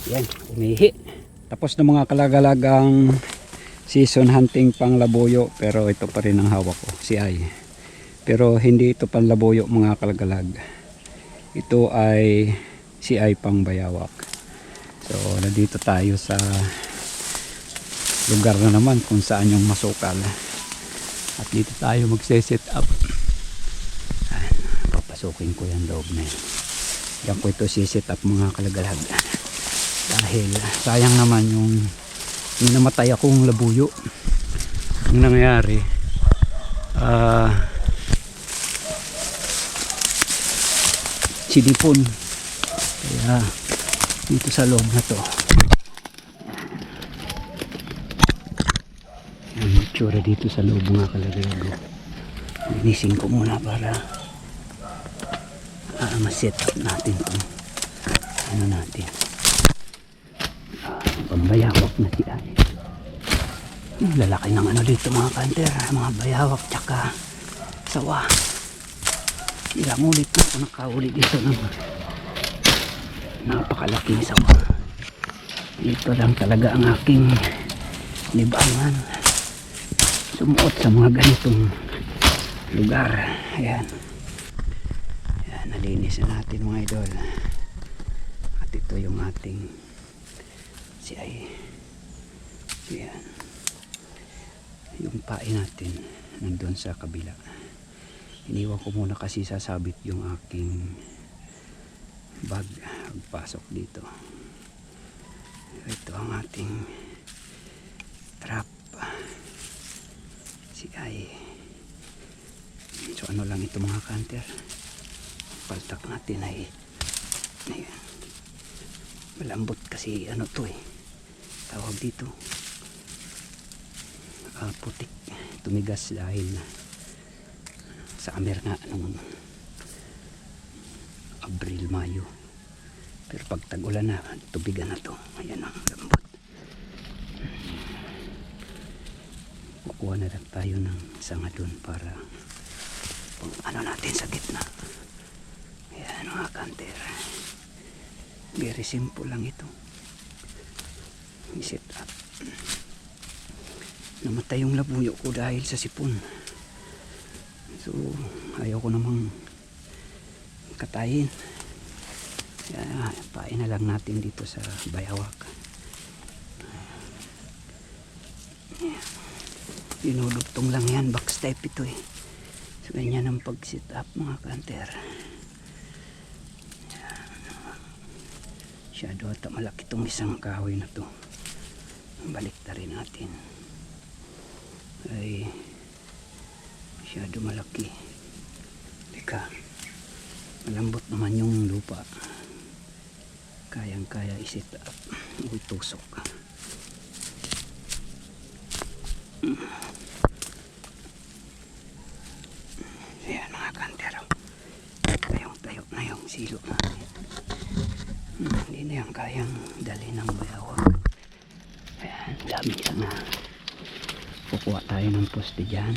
Yan, umihi. Tapos na mga kalagalagang season hunting pang labuyo, pero ito pa rin ang hawak ko, si Ay. Pero hindi ito pang labuyo mga kalagalag. Ito ay si Ay pang bayawak. So nandito tayo sa lugar na naman kung saan yung masukal. At dito tayo magse-set up. Papasukin ko yung loob na yun. Yan ko ito si-set up mga kalagalag. Dahil sayang naman yung namatay akong labuyo. Ang nangyayari sinipon. Kaya dito sa loob na to. Ang itsura dito sa loob mga kalagalago. Linisin ko muna para ma-set up natin itong ano natin. Pambayawak na si Ay. Lalaki ng ano dito mga kanter, mga bayawak tsaka sawa. Ilang ulit na ako nakaulit dito ng napakalaking sawa. Ito lang talaga ang aking libangan. Sumuot sa mga ganitong lugar. Ayan. Ayan, nalinis na natin mga idol. At ito yung ating si Ay. Ayan. Yung pain natin nandun sa kabila. Iniwan ko muna kasi sasabit yung aking bag. Pagpasok dito. Ito ang ating trap. Si Ay. So ano lang ito mga kanter. Paltak natin ay ayan. Malambot kasi ano to tawag dito putik, tumigas dahil sa amer nga nung Abril, Mayo. Pero pag tag-ulan na tubigan na to. Ayan ang lambot. Kukuha na lang tayo ng sanga dun para ano natin sa gitna. Ayan mga kanter, very simple lang ito. I-set up. Namatay yung labuyo ko dahil sa sipon. So ayaw ko namang katayin. Kaya pain na lang natin dito sa bayawak. Dinudugtong lang yan, backstep ito So ganyan ang pag-set up mga kanter. Shadow at malaki itong isang kahoy na to. Balik na rin natin. Ay masyado malaki. Teka, malambot naman yung lupa. Kayang kaya i-set up. Tusok. Ayan mga kantero. Tayo na yung silo natin. Hindi na yan kayang dali ng bayawak. Ayan, dami na. Kukuha tayo ng poste dyan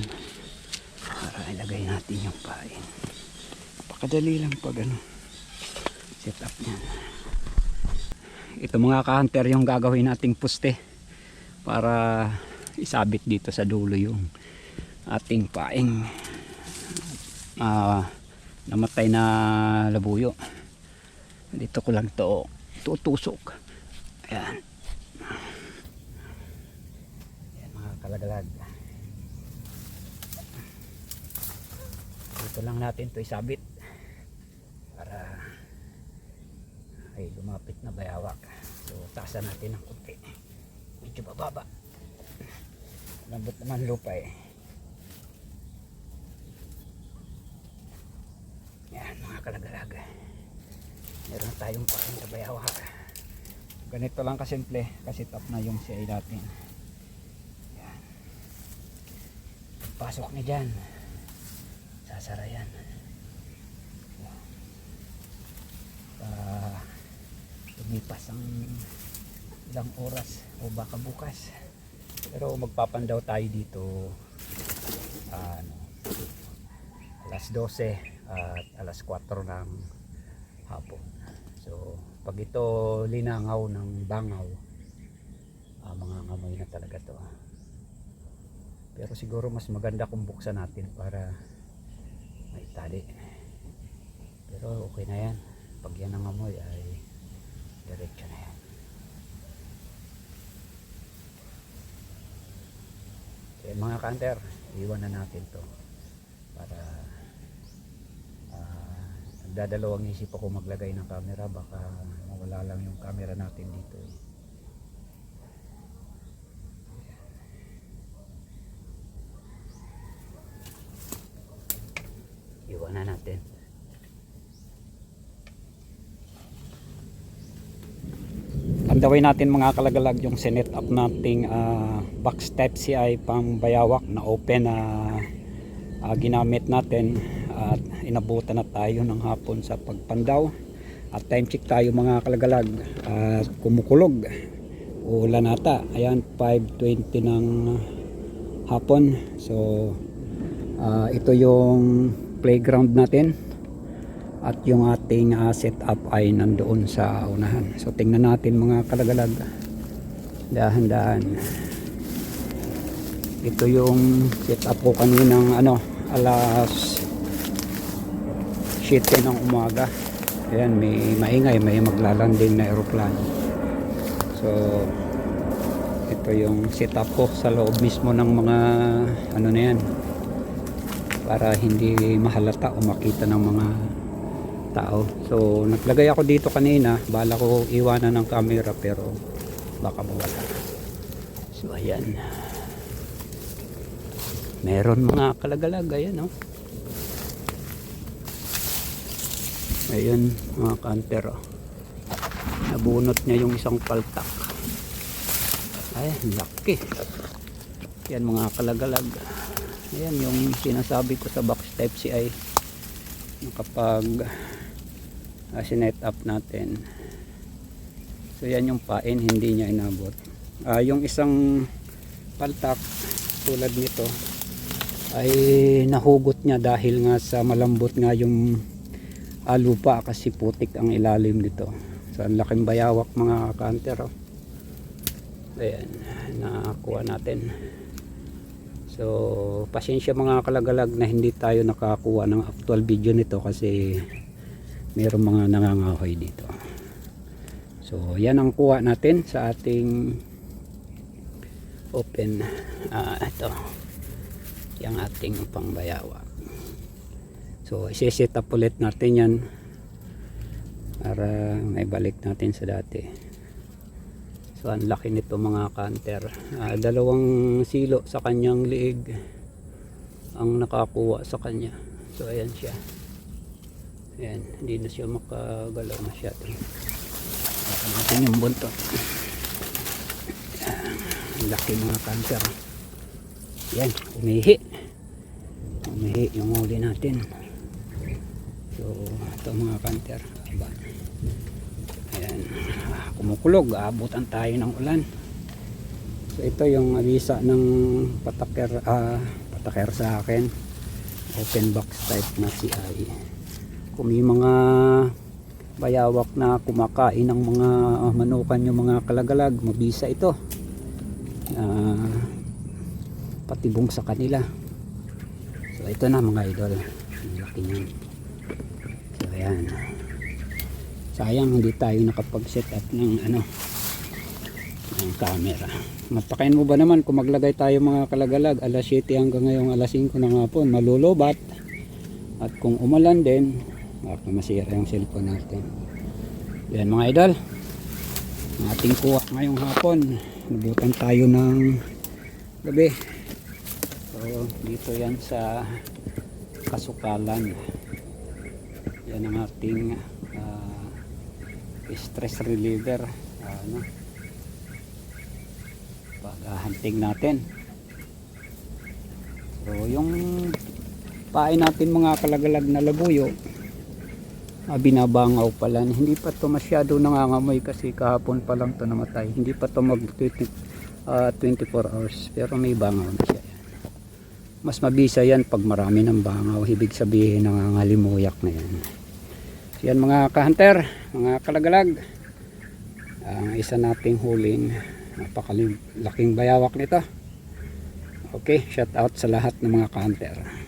para ilagay natin yung pain. Napakadali lang pag set up nyan. Ito mga ka-hunter yung gagawin nating poste para isabit dito sa dulo yung ating paing namatay na labuyo. Dito ko lang to tutusok. Ayan. Kalagalag. Dito lang natin ito isabit para ay lumapit na bayawak. So taasan natin ng kunti. Medyo bababa. Lambot naman lupa Yan mga kalagalag. Meron tayong pain sa bayawak. Ganito lang kasimple kasi top na yung CI natin. Pasok na dyan, sasara yan. Lumipas ang ilang oras o baka bukas, pero magpapandaw tayo dito alas 12 at alas 4 ng hapon. So Pag ito linangaw ng bangaw, mga ngamoy na talaga to. Pero siguro mas maganda kung buksan natin para maitali. Pero okay na yan. Pag yan ang amoy ay diretso na yan. So, mga kanter, iwan na natin to para nagdadalawang isip ako maglagay ng camera, baka mawala lang yung camera natin dito eh. Iwan na natin. Andawin natin mga kalagalag yung sinet up nating box type CI pang bayawak na open na ginamit natin at inabutan na tayo ng hapon sa pagpandaw at time check tayo mga kalagalag at kumukulog, ulan ata, ayan 5:20 ng hapon. So ito yung playground natin at yung ating setup ay nandoon sa unahan. So tingnan natin mga kalagalag, dahan-dahan. Ito yung setup ko kaninang alas 7 ng umaga. Ayan, may maingay, may maglalanding na aeroplano. So ito yung setup ko sa loob mismo ng mga na yan, para hindi mahalata o makita ng mga tao. So naglagay ako dito kanina, bala ko iwanan ng camera pero baka mawala. So ayan, meron mga kalagalag, ayan oh. Ayun mga kanter oh. Nabunot niya yung isang paltak. Ay, laki. Yan mga kalagalag. Ayan yung sinasabi ko sa box type CI, kapag sinet up natin. So yan yung pain, hindi niya inabot. Yung isang paltak tulad nito ay nahugot niya dahil nga sa malambot nga yung lupa, kasi putik ang ilalim nito. So ang laking bayawak mga kanter oh. Ayan, nakakuha natin. So pasensya mga kalagalag na hindi tayo nakakuha ng actual video nito kasi mayroong mga nangangahoy dito. So yan ang kuha natin sa ating open. Ito yung ating pangbayawak. So isi-set up ulit natin yan para may balik natin sa dati. So ang laki nito mga kanter. Dalawang silo sa kanyang liig ang nakakuha sa kanya. So ayan siya. Ayan, hindi na siya makagalaw masyado. Baka natin yung buntot. Ang laki mga kanter. Ayan, umihi. Umihi yung huli natin. So ito mga kanter. Ayan, kumukulog, aabutan tayo ng ulan. So ito yung avisa ng pataker sa akin, open box type na CI. Kung may mga bayawak na kumakain ng mga manukan yung mga kalagalag, mabisa ito, patibong sa kanila. So ito na mga idol, ang laki niyan. So ayan, sayang hindi tayo nakapag set up ng ng camera. Matakain mo ba naman kung maglagay tayo mga kalagalag alas 7 hanggang ngayong alas 5 ng hapon, malulubat. At kung umulan din, baka masira yung cellphone natin. Yan mga idol, ang ating kuha ngayong hapon. Nabutan tayo ng gabi. So dito yan sa Kasukalan. Yan ang ating stress reliever, paghahunting natin. So yung pain natin mga kalagalag na labuyo, binabangaw pa lang, hindi pa to masyado nangangamoy kasi kahapon pa lang to namatay, hindi pa to mag 24 hours, pero may bangaw na siya. Mas mabisa yan pag marami ng bangaw, ibig sabihin nangangalimuyak na yan. yan mga ka-hunter, mga kalagalag, ang isa nating huling napakalaking bayawak nito. Okay, shout out sa lahat ng mga ka-hunter.